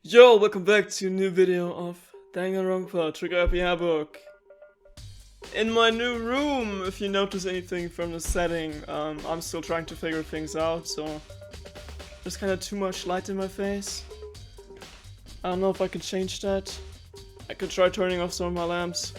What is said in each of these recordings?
Yo, welcome back to a new video of Danganronpa, Trigger Happy Havoc. In my new room, if you notice anything from the setting, I'm still trying to figure things out, so there's kinda too much light in my face. I don't know if I can change that. I could try turning off some of my lamps.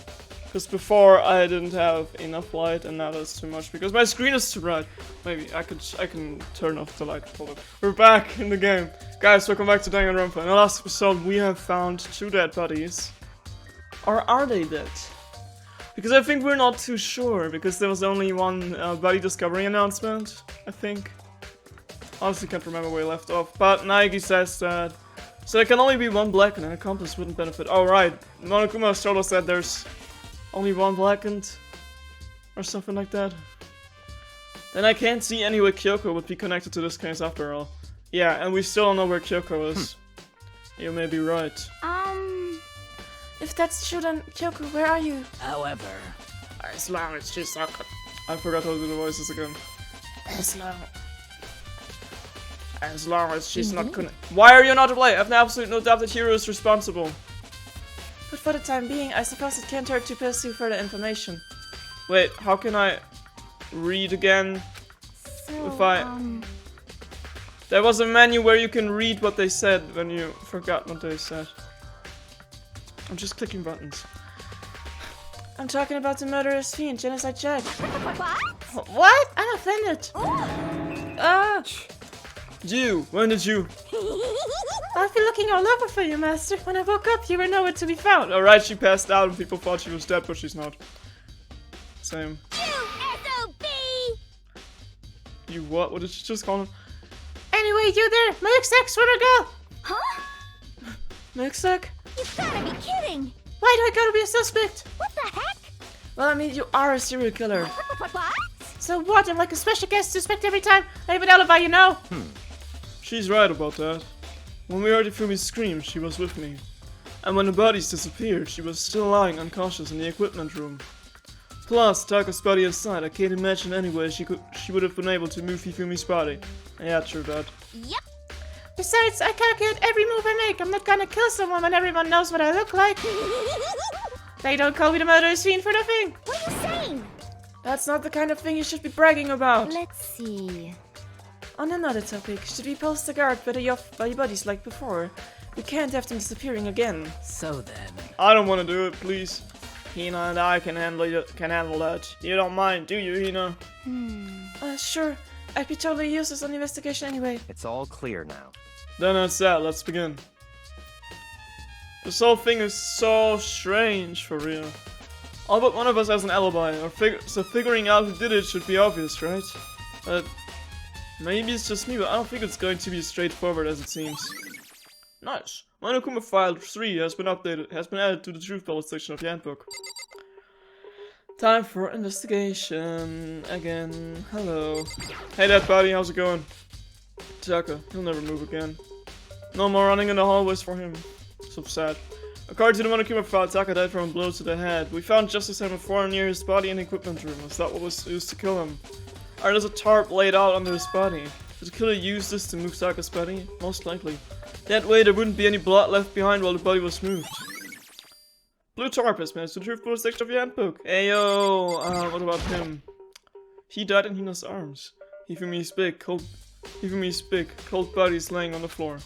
Because before I didn't have enough light and now that's too much because my screen is too bright. Maybe I can turn off the light. Hold on. We're back in the game. Guys, welcome back to Danganronpa. In the last episode we have found 2 dead bodies. Or are they dead? Because I think we're not too sure, because there was only one body discovery announcement, I think. Honestly can't remember where we left off, but Naegi says that. So there can only be one blackened and accomplice wouldn't benefit. Oh right, Monokuma told us that there's only one blackened, or something like that. Then I can't see any way Kyoko would be connected to this case after all. Yeah, and we still don't know where Kyoko is. You may be right. If that's true, then Kyoko, where are you? However, As long as she's not I forgot how to do the voices again. As long as she's not Why are you not to play? I have absolutely no doubt that Hiro is responsible. But for the time being, I suppose it can't hurt to pursue further information. Wait, how can I read again? So, If There was a menu where you can read what they said when you forgot what they said. I'm just clicking buttons. I'm talking about the murderous fiend, Genocide Jack. What? I'm offended. You! When did you? I've been looking all over for you, Master. When I woke up, you were nowhere to be found. Alright, she passed out and people thought she was dead, but she's not. Same. You what? What did she just call him? Anyway, you there, milksack swimmer girl. Huh? Milksack? You've gotta be kidding! Why do I gotta be a suspect? What the heck? Well, I mean, you are a serial killer. What? So what? I'm like a special guest suspect every time. I have an alibi, you know. She's right about that. When we heard Ifumi's scream, she was with me. And when the bodies disappeared, she was still lying unconscious in the equipment room. Plus, Taka's body aside, I can't imagine any way she would have been able to move Ifumi's body. Yeah, true that. Yep. Besides, I calculate every move I make. I'm not gonna kill someone when everyone knows what I look like. They don't call me the murderous fiend for nothing. What are you saying? That's not the kind of thing you should be bragging about. Let's see. On another topic, should we post a guard by your bodies like before? We can't have them disappearing again. so then, I don't want to do it, please. Hina and I can handle that. You don't mind, do you, Hina? Sure. I'd be totally useless on the investigation anyway. It's all clear now. Then that's that, let's begin. This whole thing is so strange, for real. All but one of us has an alibi, so figuring out who did it should be obvious, right? Maybe it's just me, but I don't think it's going to be as straightforward as it seems. Nice. Monokuma File 3 has been added to the Truth Ballot section of the handbook. Time for investigation again. Hello. Hey dead body, how's it going? Taka, he'll never move again. No more running in the hallways for him. So sad. According to the Monokuma file, Taka died from a blow to the head. We found Justice Hammer 4 near his body in the equipment room. Is that what was used to kill him? Or there's a tarp laid out under his body. Did the killer use this to move Taka's body? Most likely. That way there wouldn't be any blood left behind while the body was moved. Blue tarp has managed to the Truth Ballot section of the handbook. Ayo, what about him? He died in Hina's arms. Hifumi's big, cold body is laying on the floor.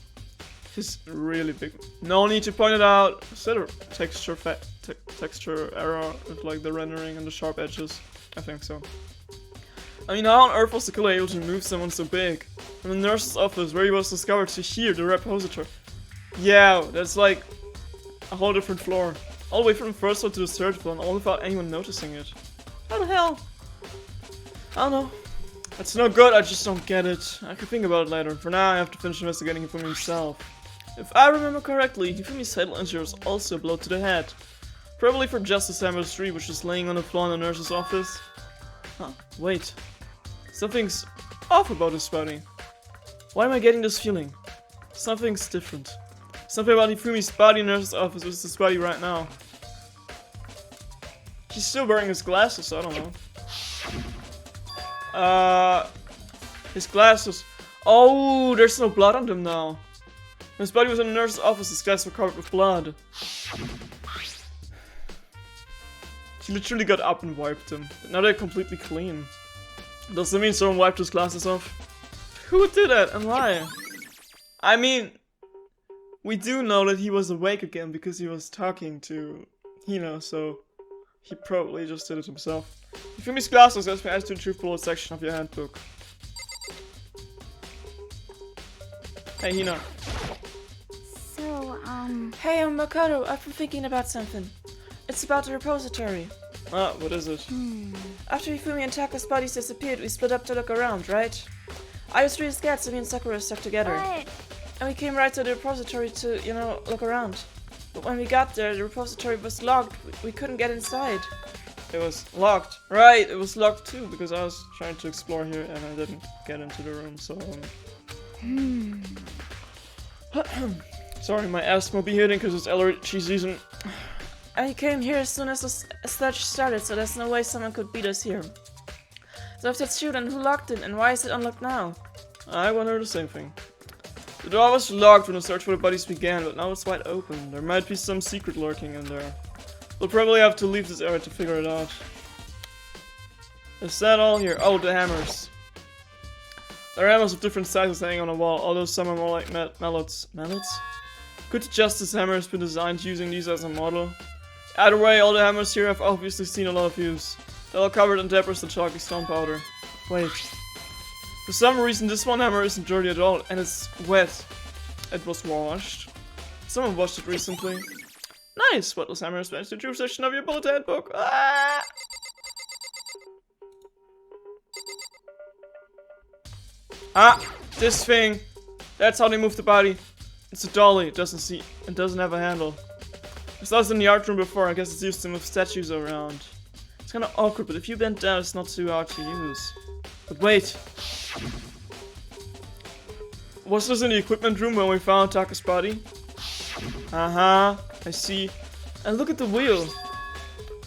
He's really big. No need to point it out. Is that a texture error with like the rendering and the sharp edges? I think so. I mean, how on earth was the killer able to move someone so big? From the nurse's office where he was discovered to here, the repository. Yeah, that's like a whole different floor. All the way from the first floor to the third floor, and all without anyone noticing it. How the hell? I don't know. It's no good, I just don't get it. I can think about it later. For now, I have to finish investigating him for himself. If I remember correctly, Hifumi's fatal injury was also a blow to the head. Probably from Justice Hammer 3, which is laying on the floor in the nurse's office. Huh, wait. Something's off about his body. Why am I getting this feeling? Something's different. Something about Hifumi's body in the nurse's office versus his body right now. He's still wearing his glasses, so I don't know. His glasses. Oh, there's no blood on them now. His body was in the nurse's office, his glass were covered with blood. She literally got up and wiped him. Now they're completely clean. Does that mean someone wiped his glasses off? Who would do that and why? I mean, we do know that he was awake again because he was talking to Hina, so he probably just did it himself. Yufumi's glasses has been added to the truth bullet section of your handbook. Hey Hina. So, Hey, Makoto, I've been thinking about something. It's about the repository. Ah, what is it? After Hifumi and Taka's bodies disappeared, we split up to look around, right? I was really scared, so me and Sakura stuck together. but And we came right to the repository to, you know, look around. But when we got there, the repository was locked. We couldn't get inside. It was locked. Right, it was locked too, because I was trying to explore here and I didn't get into the room, so... Sorry, my asthma will be hitting because it's allergy season. And he came here as soon as the search started, so there's no way someone could beat us here. So if that's true, then who locked it, and why is it unlocked now? I wonder the same thing. The door was locked when the search for the bodies began, but now it's wide open. There might be some secret lurking in there. We'll probably have to leave this area to figure it out. Is that all here? Oh, the hammers. There are hammers of different sizes hanging on the wall, although some are more like mallets. Mallets? Could the Justice Hammer have been designed using these as a model? Either way, all the hammers here have obviously seen a lot of use. They're all covered in debris and chalky stone powder. Wait. For some reason, this one hammer isn't dirty at all, and it's wet. It was washed. Someone washed it recently. Nice! Wetless hammer is matched to the truth section of your bullet handbook. Ah! Ah! This thing! That's how they move the body. It's a dolly. It doesn't have a handle. I saw this in the art room before. I guess it's used to move statues around. It's kinda awkward, but if you bend down, it's not too hard to use. But wait! Was this in the equipment room when we found Taka's body? Uh-huh, I see. And look at the wheel!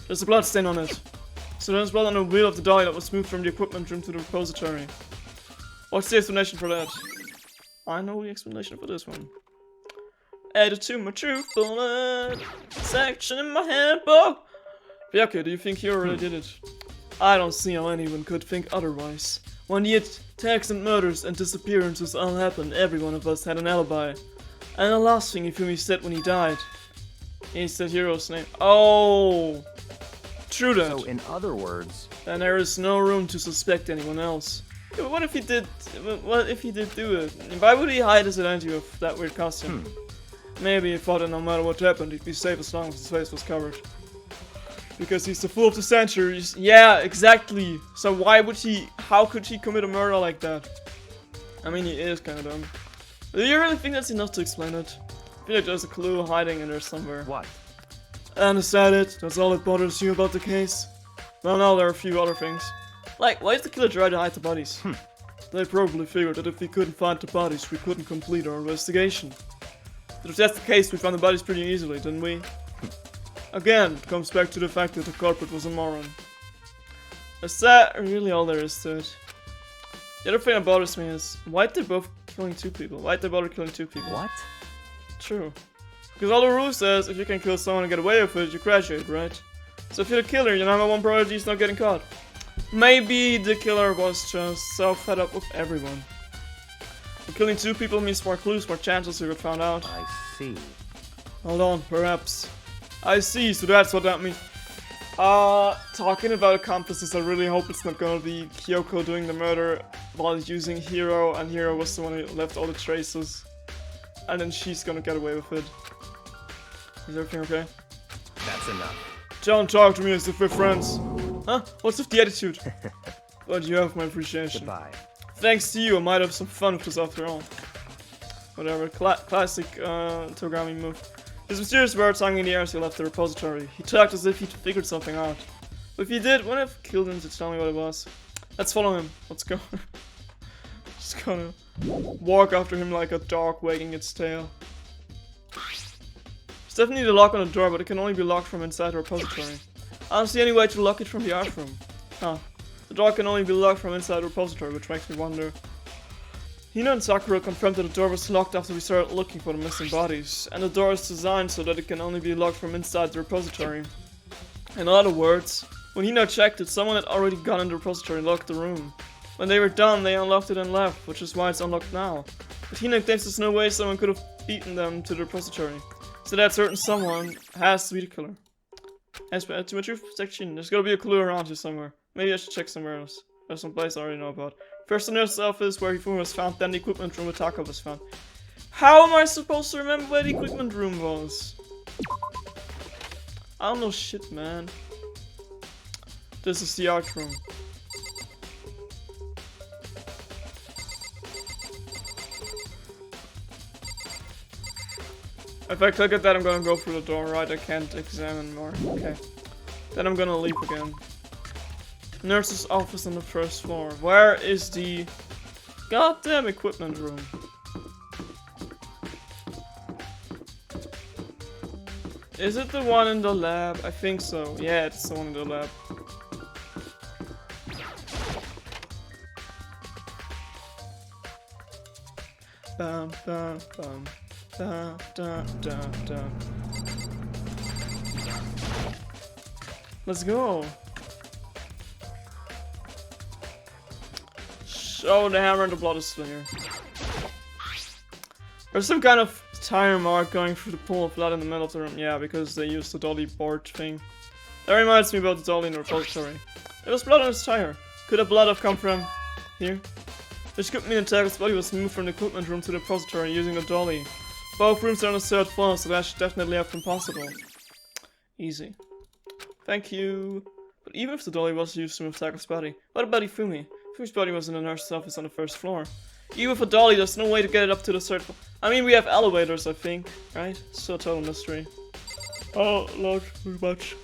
There's a blood stain on it. So there's blood on the wheel of the dolly that was moved from the equipment room to the repository. What's the explanation for that? I know the explanation for this one. Added to my truth bullet section in my handbook. Byaku, do you think Hiro really did it? I don't see how anyone could think otherwise. When the attacks and murders and disappearances all happened, every one of us had an alibi. And the last thing Hifumi said when he died, he said Hiro's name. Oh, true that. So in other words, Then there is no room to suspect anyone else. Yeah, but what if he did? What if he did do it? Why would he hide his identity with that weird costume? Maybe he thought that no matter what happened, he'd be safe as long as his face was covered. Because he's the fool of the centuries. Yeah, exactly. So why would he? How could he commit a murder like that? I mean, he is kind of dumb. But do you really think that's enough to explain it? I feel like there's a clue hiding in there somewhere. what? And is that it? That's all that bothers you about the case? Well, no, there are a few other things. Like, why did the killer try to hide the bodies? They probably figured that if we couldn't find the bodies, we couldn't complete our investigation. But if that's the case, we found the bodies pretty easily, didn't we? Again, it comes back to the fact that the culprit was a moron. Is that really all there is to it? The other thing that bothers me is, why'd they both killing two people? Why'd they bother killing two people? What? True. Because all the rule says, if you can kill someone and get away with it, you graduate, right? So if you're the killer, your number one priority is not getting caught. Maybe the killer was just so fed up with everyone. But killing two people means more clues, more chances to get found out. I see. Hold on, perhaps. I see, so that's what that means. Talking about accomplices, I really hope it's not gonna be Kyoko doing the murder while using Hiro, and Hiro was the one who left all the traces. And then she's gonna get away with it. Is everything okay? That's enough. Don't talk to me as if we're friends. Huh? What's with the attitude? But you have my appreciation. Goodbye. Thanks to you, I might have some fun with this after all. Whatever, classic Togami move. His mysterious words hung in the air as he left the repository. He talked as if he'd figured something out. But if he did, wouldn't have killed him to tell me what it was. Let's follow him. Let's go. Just gonna walk after him like a dog wagging its tail. There's definitely a lock on the door, but it can only be locked from inside the repository. I don't see any way to lock it from the art room. Huh. The door can only be locked from inside the repository, which makes me wonder. Hina and Sakura confirmed that the door was locked after we started looking for the missing bodies, and the door is designed so that it can only be locked from inside the repository. In other words, when Hina checked it, someone had already gone in the repository and locked the room. When they were done, they unlocked it and left, which is why it's unlocked now. But Hina thinks there's no way someone could have beaten them to the repository, so that certain someone has to be the killer. As per to my truth section, there's gotta be a clue around here somewhere. Maybe I should check somewhere else. There's some place I already know about. First the nurse's office where Hifumi was found, then the equipment room where Taka was found. How am I supposed to remember where the equipment room was? I don't know shit, man. This is the art room. If I click at that, I'm gonna go through the door, right? I can't examine more. Okay. Then I'm gonna leave again. Nurse's office on the first floor. Where is the goddamn equipment room? Is it the one in the lab? I think so. Yeah, it's the one in the lab. Bum, bum, bum. Da, da, da, da. Let's go. Oh, the hammer and the blood is still here. There's some kind of tire mark going through the pool of blood in the middle of the room. Yeah, because they used the dolly board thing. That reminds me about the dolly in the repository. There was blood on his tire. Could the blood have come from here? Which could mean Taka's body was moved from the equipment room to the repository using the dolly. Both rooms are on the third floor, so that should definitely have been possible. Easy. Thank you. But even if the dolly was used to move Taka's body, what about Hifumi? Hifumi's body was in the nurse's office on the first floor. Even with a dolly, there's no way to get it up to the third floor. I mean, we have elevators, I think, right? So total mystery. Oh, not too much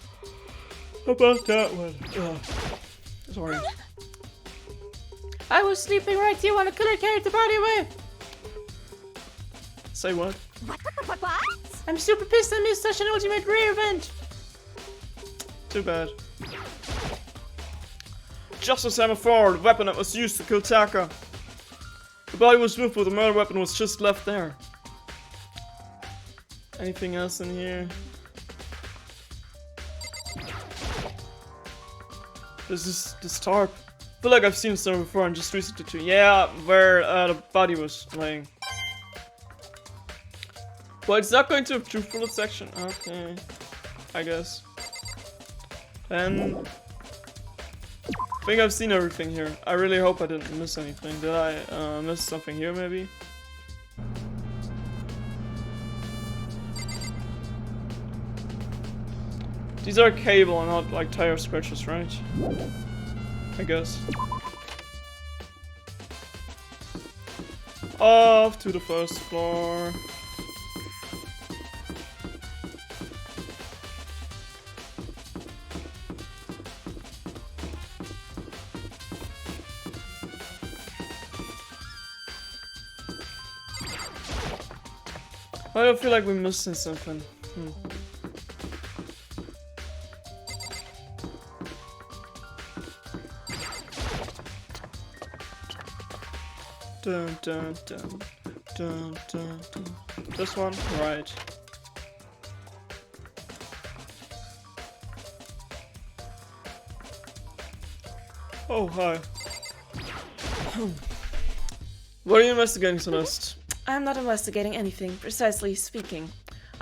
about that one. Sorry. I was sleeping right here when the killer carried the body away. Say what? What? I'm super pissed I missed such an ultimate rare event. Too bad. Just as Hammer 4, the weapon that was used to kill Taka. The body was moved, but the murder weapon was just left there. Anything else in here? This tarp. I feel like I've seen this before and just researched it too. Yeah, where the body was laying. Well, it's not going to a truthful section. Okay, I guess. Then I think I've seen everything here. I really hope I didn't miss anything. Did I miss something here, maybe? These are cable and not like tire scratches, right? I guess. Off to the first floor. I feel like we're missing something. Dun, dun, dun, dun, dun, dun. This one? Right. Oh, hi. What are you investigating, Celeste? I'm not investigating anything, precisely speaking.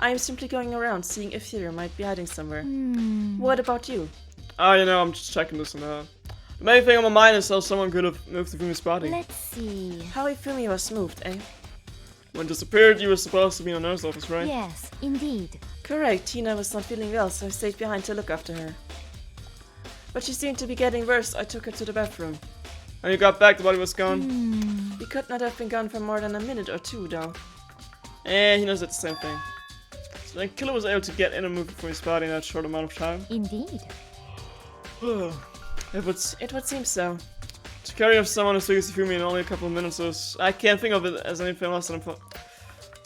I am simply going around seeing if Fury might be hiding somewhere. What about you? You know, I'm just checking this and that. The main thing on my mind is how someone could have moved Hifumi's body. Let's see. How Hifumi was moved, eh? When disappeared, you were supposed to be in the nurse's office, right? Yes, indeed. Correct, Tina was not feeling well, so I stayed behind to look after her. But she seemed to be getting worse. I took her to the bathroom. And you got back, the body was gone? He could not have been gone for more than a minute or two, though. He knows it's the same thing. So the killer was able to get in and move Hifumi's body in that short amount of time? Indeed. It would seem so. To carry off someone as big as Hifumi in only a couple of minutes was... I can't think of it as anything else than the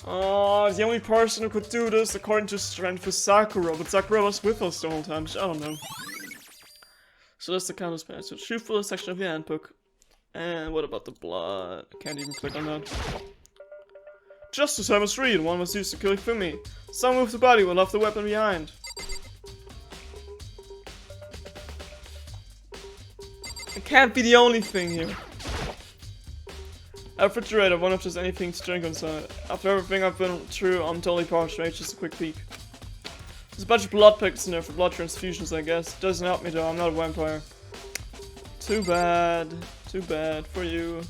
only person who could do this, according to strength, was Sakura, but Sakura was with us the whole time, so I don't know. So that's the countess passage. Truthful section of the handbook. And what about the blood? I can't even click on that. Justice, I must read. One was used to kill Fumi. Some move the body, will left the weapon behind. It can't be the only thing here. A refrigerator, one if there's anything to drink inside. After everything I've been through, I'm totally parched, right? Just a quick peek. There's a bunch of blood packs in there for blood transfusions, I guess. Doesn't help me though, I'm not a vampire. Too bad. Too bad for you.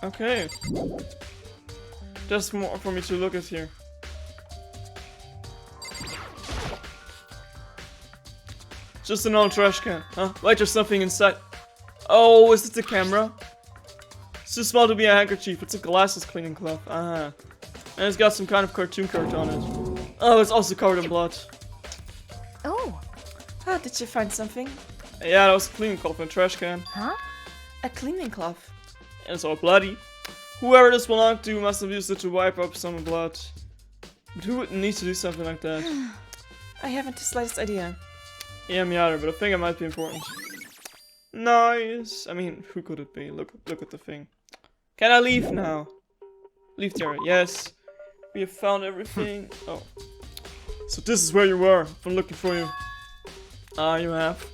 Okay. Just more for me to look at here. Just an old trash can, huh? Wait, there's something inside. Oh, is it the camera? It's too small to be a handkerchief. It's a glasses cleaning cloth. Ah. And it's got some kind of cartoon character on it. Oh, it's also covered in blood. Oh. Oh, did you find something? Yeah, that was a cleaning cloth in a trash can. Huh? A cleaning cloth. And it's all bloody. Whoever this belonged to must have used it to wipe up some blood. But who would need to do something like that? I haven't the slightest idea. Yeah, me either, but I think it might be important. Nice. I mean, who could it be? Look at the thing. Can I leave now? Leave there. Yes. We have found everything. Oh. So this is where you were. I've been looking for you. Ah, you have.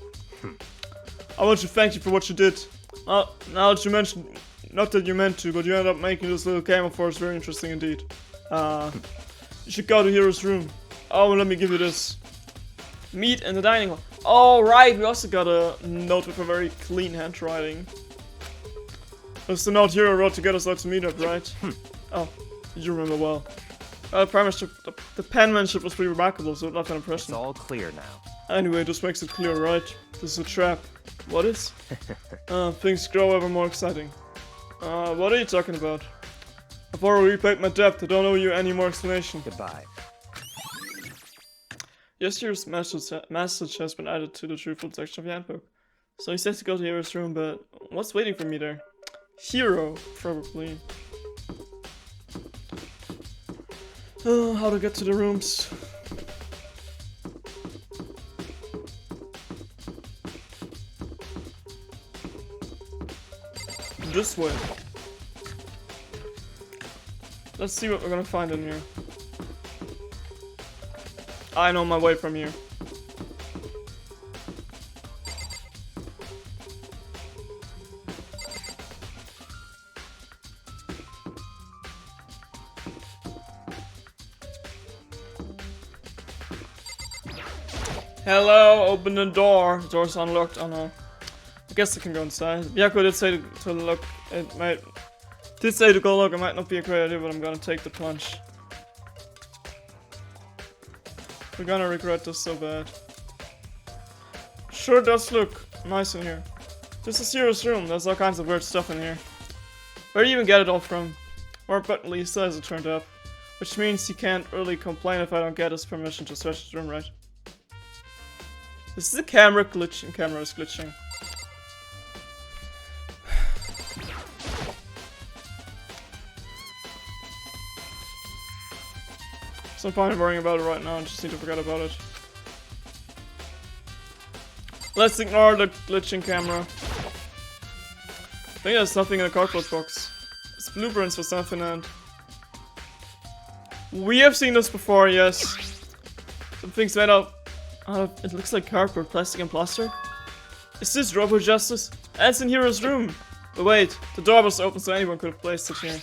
I want to thank you for what you did. Now that you mentioned, not that you meant to, but you ended up making this little camel for us very interesting indeed. You should go to Hero's room. Oh, and let me give you this. Meet in the dining hall. Oh, right, we also got a note with a very clean handwriting. That's the note Hero wrote to get us out to meet up, right? Oh, you remember well. The penmanship was pretty remarkable, so it left an It's impression. all clear now. Anyway, this makes it clear, right? This is a trap. What is? Things grow ever more exciting. What are you talking about? I've already repaid my debt, I don't owe you any more explanation. Goodbye. Yesterday's message has been added to the truthful section of the handbook. So he says to go to Hero's room, but what's waiting for me there? Hero, probably. Oh, how to get to the rooms. This way. Let's see what we're gonna find in here. I know my way from here. Hello, open the door. The door's unlocked. Oh no. I guess I can go inside. Yako did say to look. It might. Did say to go look. It might not be a great idea, but I'm gonna take the plunge. We're gonna regret this so bad. Sure does look nice in here. This is Hero's room. There's all kinds of weird stuff in here. Where do you even get it all from? Or but Lisa as it turned up. Which means he can't really complain if I don't get his permission to search his room, right? This is a camera glitching. Camera is glitching. So I'm fine worrying about it right now, I just need to forget about it. Let's ignore the glitching camera. I think there's something in a cardboard box. It's blueprints for something and... We have seen this before, yes. Something's made out of... It looks like cardboard, plastic and plaster. Is this ROBO Justice? And it's in Hero's room! But wait, the door was open so anyone could have placed it here.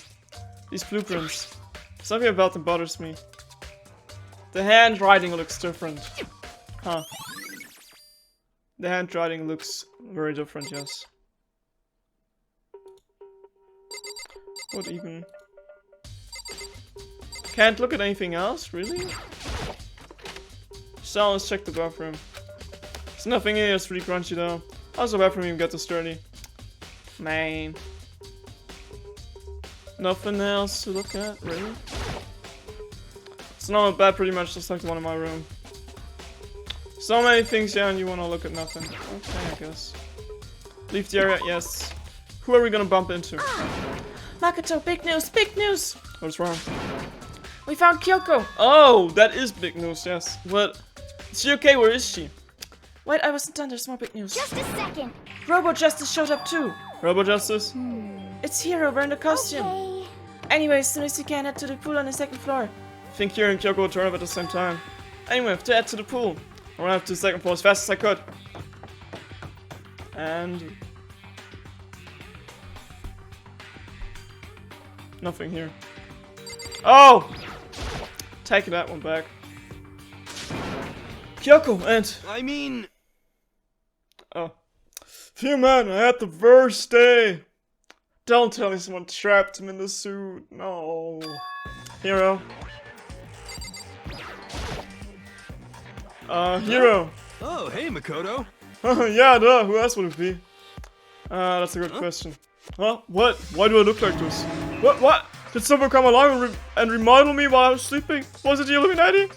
These blueprints. Something about them bothers me. The handwriting looks different. Huh. The handwriting looks very different, yes. What even? Can't look at anything else, really? So let's check the bathroom. There's nothing in here, it's pretty crunchy though. How's the bathroom even get this dirty? Man. Nothing else to look at, really? It's not bad, pretty much just like the one in my room. So many things here and you wanna look at nothing. Okay, I guess. Leave the area, yes. Who are we gonna bump into? Makoto, big news, big news! What's wrong? We found Kyoko! Oh, that is big news, yes. What? Is she okay? Where is she? Wait, I wasn't done. There's more big news. Just a second. Robo Justice showed up too. Robo Justice? It's Hero wearing the costume. Okay. Anyway, as soon as you can, head to the pool on the second floor. I think Hero and Kyoko will turn up at the same time. Anyway, I have to head to the pool. I ran up to the second floor as fast as I could. And... nothing here. Oh! Taking that one back. Kyoko and... I mean... Oh. Phew man, I had the worst day. Don't tell me someone trapped him in the suit. No. Hero. Hero. Oh, hey, Makoto. Yeah, duh, who else would it be? That's a good question. Huh? What? Why do I look like this? What? Did someone come along and remodel me while I was sleeping? Was it the Illuminati?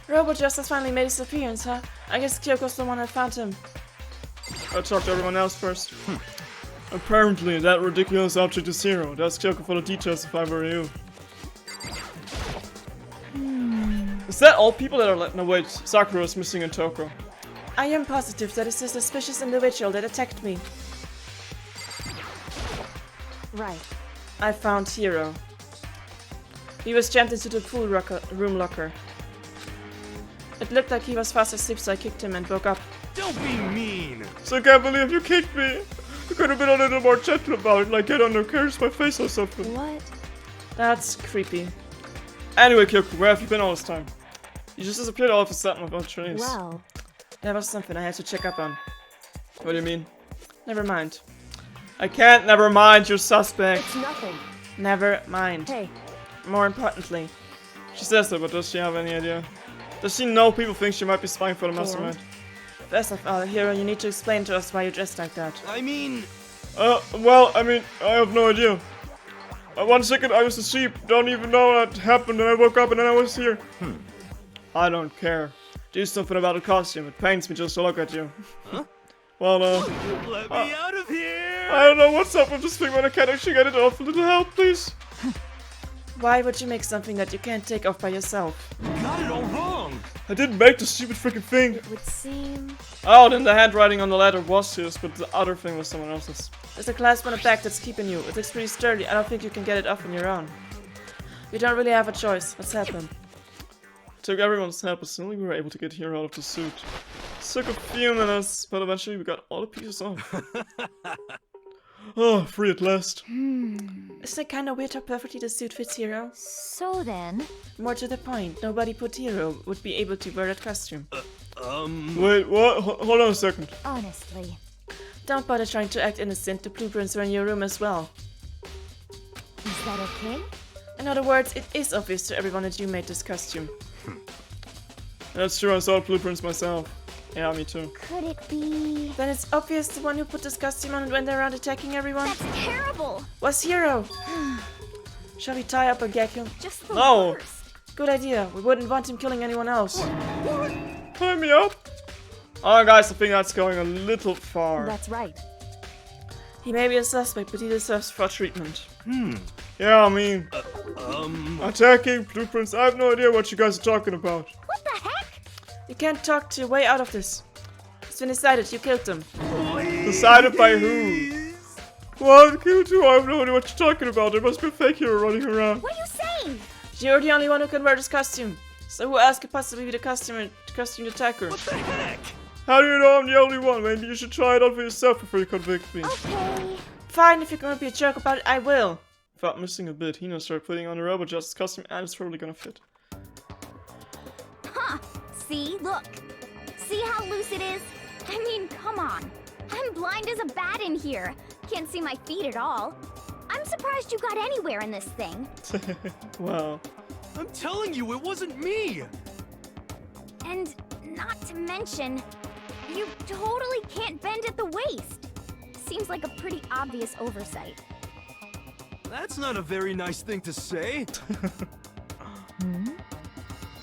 Robo Justice finally made his appearance, huh? I guess Kyoko's the one that found him. I'll talk to everyone else first. Apparently, that ridiculous object is Hero. That's Kyoko for the details if I were you. Is that all people that are no wait, Sakura is missing in Toko. I am positive that it's a suspicious individual that attacked me. Right. I found Hero. He was jammed into the pool room locker. It looked like he was fast asleep, so I kicked him and woke up. Don't be mean. So I can't believe you kicked me. You could have been a little more gentle about it, like get under curse my face or something. What? That's creepy. Anyway, Kyoko, where have you been all this time? You just disappeared all of a sudden without trace. Well, That was something I had to check up on. What do you mean? Never mind. I can't never mind, you're suspect. it's nothing. Never mind. Hey, More importantly, She says that, but does she have any idea? Does she know people think she might be spying for the mastermind? first of all, Hero, you need to explain to us why you're dressed like that. I mean... Well, I mean, I have no idea. 1 second I was asleep, don't even know what happened, and I woke up and then I was here. I don't care. Do something about the costume, it pains me just to look at you. Huh? Well, Let me out of here! I don't know what's up with this thing, but I can't actually get it off. A little help, please. Why would you make something that you can't take off by yourself? Got it all wrong! I didn't make the stupid freaking thing. it would seem... Oh, then the handwriting on the letter was his, but the other thing was someone else's. There's a clasp on the back that's keeping you. It looks pretty sturdy. I don't think you can get it off on your own. You don't really have a choice. Let's help him. Took everyone's help, but suddenly we were able to get Hero out of the suit. Took a few minutes, but eventually we got all the pieces off. Oh, free at last. Isn't it kind of weird how perfectly the suit fits Hero? So then... More to the point, nobody but Hero would be able to wear that costume. Wait, what? Hold on a second. honestly... Don't bother trying to act innocent. The blueprints are in your room as well. Is that okay? In other words, it is obvious to everyone that you made this costume. That's true, I saw blueprints myself. Yeah, me too. Could it be... Then it's obvious the one who put this costume on and went around attacking everyone That's terrible! was Hero. Shall we tie up and gag him? Just the No. worst. Good idea. We wouldn't want him killing anyone else. Tie me up? Oh, guys, I think that's going a little far. That's right. He may be a suspect, but he deserves for treatment. Yeah, I mean, attacking blueprints. I have no idea what you guys are talking about. What the heck? You can't talk your way out of this. It's been decided. You killed them. Decided by who? What? Killed who? I have no idea what you're talking about. There must be a fake hero running around. What are you saying? You're the only one who can wear this costume. So who else could possibly be the costume attacker? What the heck? How do you know I'm the only one? Maybe you should try it out for yourself before you convict me. Okay. Fine, if you're gonna be a jerk about it, I will. Without missing a bit, Hino started putting on a Robo Justice costume and it's probably gonna fit. Huh. See? Look. See how loose it is? I mean, come on. I'm blind as a bat in here. Can't see my feet at all. I'm surprised you got anywhere in this thing. Wow. I'm telling you, it wasn't me! And not to mention, you totally can't bend at the waist. Seems like a pretty obvious oversight. That's not a very nice thing to say.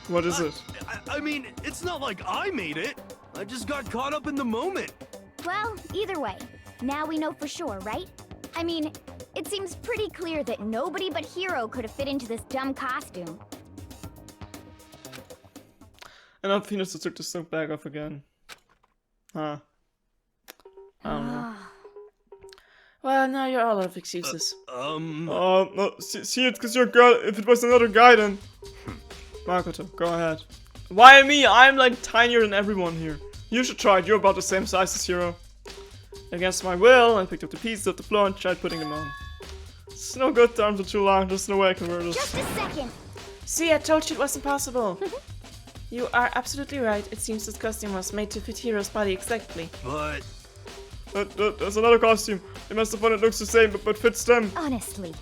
What is it? I mean, it's not like I made it. I just got caught up in the moment. Well, either way, now we know for sure, right? I mean, it seems pretty clear that nobody but Hero could have fit into this dumb costume. And now Venus took the stunk back off again. Huh. I don't know. Well, now you're all out of excuses. No, see, it's because you're a girl. If it was another guy, then... Makoto, go ahead. Why me? I'm like tinier than everyone here. You should try it. You're about the same size as Hiro. Against my will, I picked up the pieces of the floor and tried putting them on. It's no good, the arms are too long. There's no way I can wear this. Just a second. See, I told you it wasn't possible. You are absolutely right. It seems this costume was made to fit Hiro's body exactly. But... There's another costume. They must have one that looks the same, but fits them. Honestly.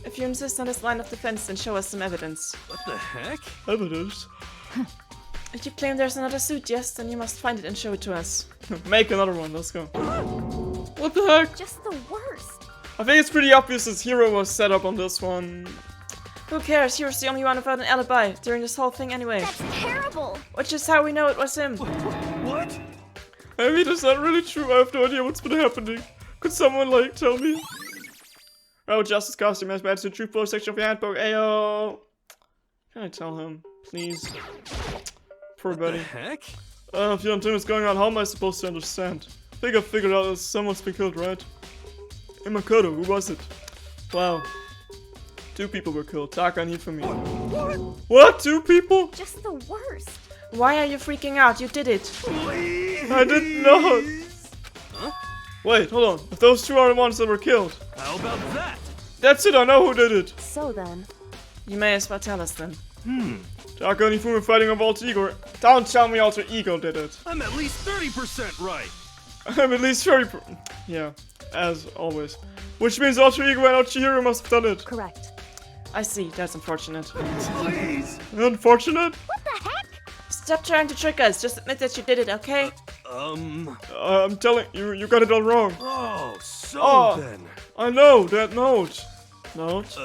If you insist on this line of defense, then show us some evidence. what the heck? Evidence? If you claim there's another suit, yes, then you must find it and show it to us. Make another one, let's go. What the heck? Just the worst. I think it's pretty obvious that Hiro was set up on this one. Who cares? Hiro's the only one without an alibi during this whole thing anyway. That's terrible. Which is how we know it was him. What? I mean, is that really true? I have no idea what's been happening. Could someone, like, tell me? Oh, Justice costume has matched the true floor section of your handbook. Ayo! Can I tell him? Please. Poor What buddy. the heck? If you don't know what's going on, how am I supposed to understand? I think I figured out that someone's been killed, right? Hey, Makoto, who was it? Wow. 2 people were killed. Taka and Hifumi. What? 2 people? Just the worst. Why are you freaking out? You did it. Please. I didn't know. Huh? Wait, hold on. If those 2 are the ones that were killed. How about that? That's it, I know who did it. So then. You may as well tell us then. Taka and Hifumi fighting over Alter Ego. Don't tell me Alter Ego did it. I'm at least 30% right. I'm at least 30%. Yeah, as always. Which means Alter Ego and Ochihiro must have done it. Correct. I see, that's unfortunate. Please. Unfortunate? What the heck? Stop trying to trick us, just admit that you did it, okay? I'm telling you, you got it all wrong. Oh, so Oh. then. I know, that note. Note?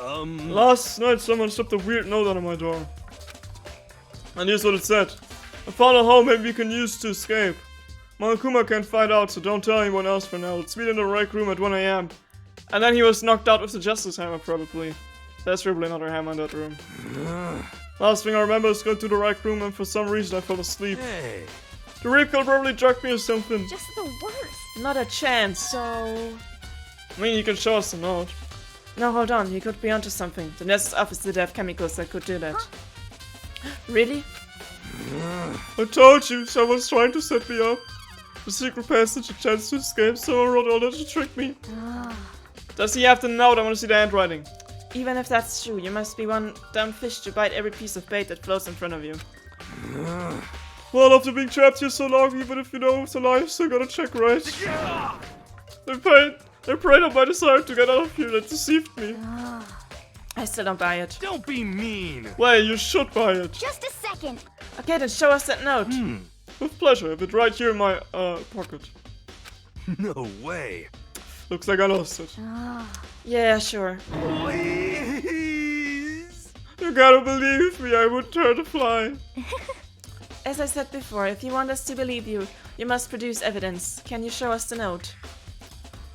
Um. Last night someone slipped a weird note under my door. And here's what it said. I found a home maybe you can use to escape. Monokuma can't find out, so don't tell anyone else for now. Let's meet in the rec room at 1 AM. And then he was knocked out with the Justice Hammer, probably. There's probably another hammer in that room. Last thing I remember is going to the rec room and for some reason I fell asleep. Hey. The Reaper probably drugged me or something. Just the worst. Not a chance, so... I mean, you can show us the note. No, hold on, you could be onto something. The NIS office did have chemicals that could do that. Really? I told you, someone's trying to set me up. The secret passage, a chance to escape, someone wrote all that to trick me. Does he have the note? I want to see the handwriting. Even if that's true, you must be one dumb fish to bite every piece of bait that floats in front of you. Well, after being trapped here so long, even if you know it's a lie, still gotta check, right? They preyed on my desire to get out of here. That deceived me. I still don't buy it. Don't be mean. Wait, you should buy it. Just a second. Okay, then show us that note. With pleasure. I have it right here in my, pocket. No way. Looks like I lost it. Yeah, sure. Please. You gotta believe me, I would turn to fly. As I said before, if you want us to believe you, you must produce evidence. Can you show us the note?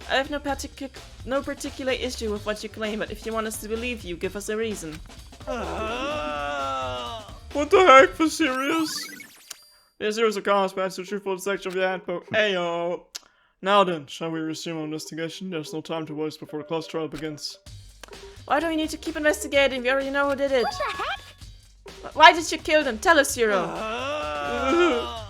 I have no particular issue with what you claim, but if you want us to believe you, give us a reason. What the heck, for serious? Yes, here's a comments match the truthful section of your handbook. Ayo! Now then, shall we resume our investigation? There's no time to waste before the class trial begins. Why do we need to keep investigating? We already know who did it. What the heck? Why did you kill them? Tell us, Hiro.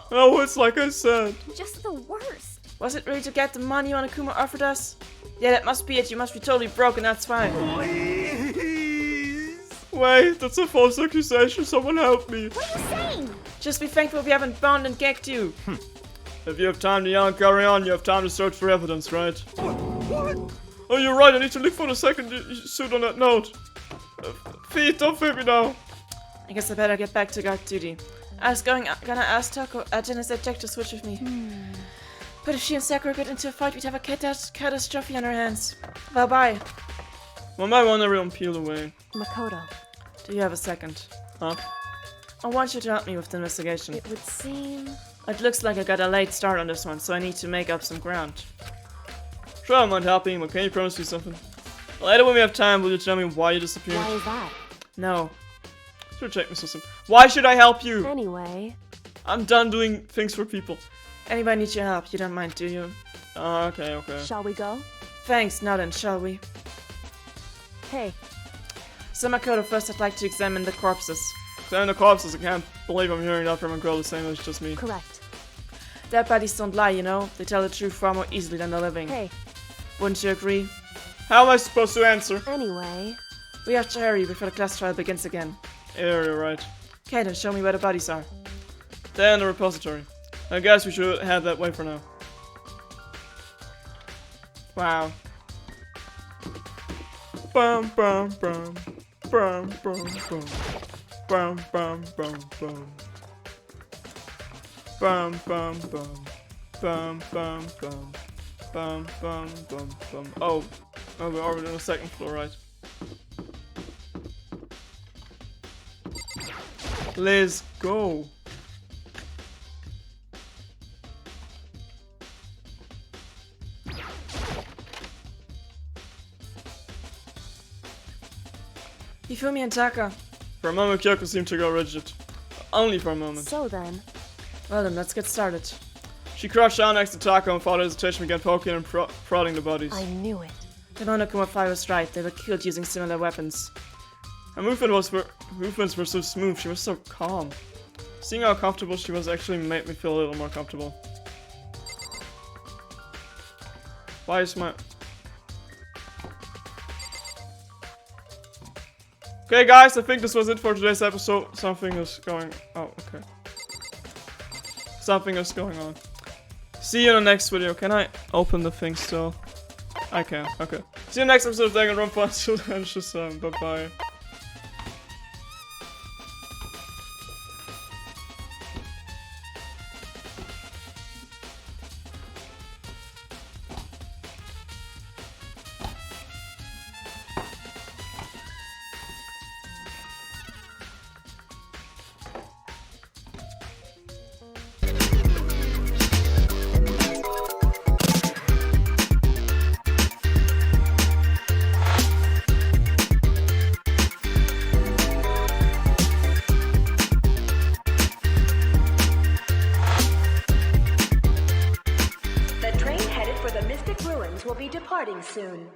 Oh, it's like I said. Just the worst. Was it really to get the money Monokuma offered us? Yeah, that must be it. You must be totally broken, that's why. Please. Wait, that's a false accusation. Someone help me. What are you saying? Just be thankful we haven't bound and gagged you. If you have time to yell and carry on, you have time to search for evidence, right? What? Oh, you're right. I need to look for the second suit on that note. Feet, don't fit me now. I guess I better get back to guard duty. I was gonna ask Toko at NIS Jack to switch with me. But if she and Sakura get into a fight, we'd have a catastrophe on our hands. Well, bye. Well, my one everyone peeled away. Makoto, Do you have a second? Huh? I want you to help me with the investigation. it would seem... It looks like I got a late start on this one, so I need to make up some ground. Sure, I might help you, but can you promise me something? Later when we have time, will you tell me why you disappeared? Why is that? No. Sure, check my system. Why should I help you? Anyway, I'm done doing things for people. Anybody need your help? You don't mind, do you? Okay. shall we go? Thanks, now then, shall we? Hey, So Makoto, first I'd like to examine the corpses. Examine the corpses. I can't believe I'm hearing that from a girl the same as just me. correct. Dead bodies don't lie, you know? They tell the truth far more easily than the living. Hey, Wouldn't you agree? How am I supposed to answer? anyway, We have to hurry before the class trial begins again. Yeah, you're right. Okay, then show me where the bodies are. They're in the repository. I guess we should head that way for now. Wow. Bum bum bum. Bum bum bum. Bum bum bum bum. Bum bum bum. Bum bum bum. Bum bum bum bum. Oh, we're already on the second floor, right? Let's go. Hifumi and Taka. For a moment, Kyoko seemed to go rigid. Only for a moment. so then, Well then, let's get started. She crouched down next to Taka and fought hesitation began poking and prodding the bodies. I knew it. The Monokuma-5 was right, they were killed using similar weapons. Her movements were so smooth, she was so calm. Seeing how comfortable she was actually made me feel a little more comfortable. Why is my... Okay guys, I think this was it for today's episode. Something is going... Oh, okay. Something is going on. See you in the next video. Can I open the thing still? I can, okay. See you in the next episode of Danganronpa. Until then, just bye-bye. The train headed for the Mystic Ruins will be departing soon.